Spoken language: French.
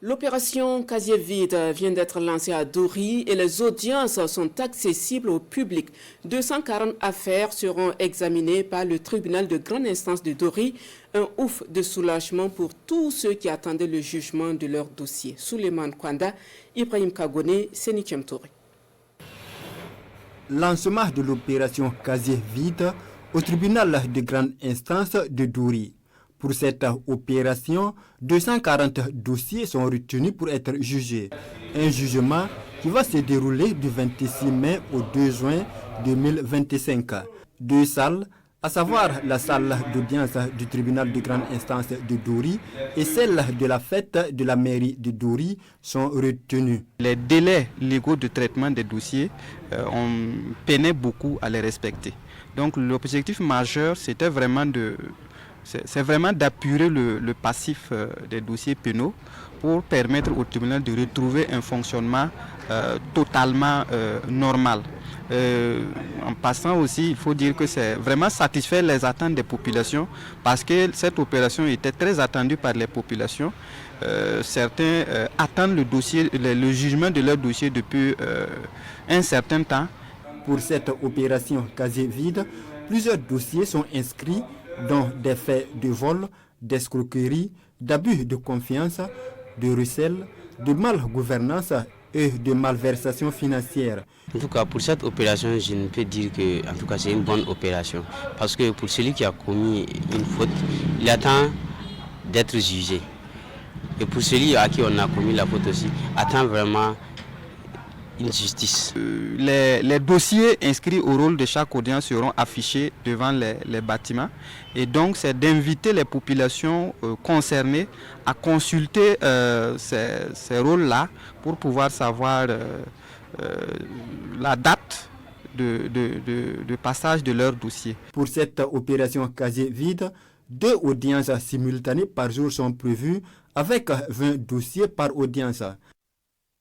L'opération Casier vide vient d'être lancée à Dori et les audiences sont accessibles au public. 240 affaires seront examinées par le tribunal de grande instance de Dori. Un ouf de soulagement pour tous ceux qui attendaient le jugement de leur dossier. Souleymane Kwanda, Ibrahim Kagone, Sénichem Touré. Lancement de l'opération Casier vide au tribunal de grande instance de Dori. Pour cette opération, 240 dossiers sont retenus pour être jugés. Un jugement qui va se dérouler du 26 mai au 2 juin 2025. Deux salles, à savoir la salle d'audience du tribunal de grande instance de Dori et celle de la fête de la mairie de Dori, sont retenues. Les délais légaux de traitement des dossiers, on peinait beaucoup à les respecter. Donc l'objectif majeur, c'était vraiment d'apurer le passif des dossiers pénaux pour permettre au tribunal de retrouver un fonctionnement totalement normal. En passant aussi, il faut dire que c'est vraiment satisfaire les attentes des populations parce que cette opération était très attendue par les populations. Certains attendent le jugement de leur dossier depuis un certain temps. Pour cette opération Casier vide, plusieurs dossiers sont inscrits, dont des faits de vol, d'escroquerie, d'abus de confiance, de recel, de malgouvernance et de malversation financière. En tout cas, pour cette opération, je ne peux dire que c'est une bonne opération. Parce que pour celui qui a commis une faute, il attend d'être jugé. Et pour celui à qui on a commis la faute aussi, attend vraiment une justice. Les dossiers inscrits au rôle de chaque audience seront affichés devant les bâtiments. Et donc, c'est d'inviter les populations concernées à consulter ces rôles-là pour pouvoir savoir la date de passage de leur dossier. Pour cette opération Casier vide, 2 audiences simultanées par jour sont prévues avec 20 dossiers par audience.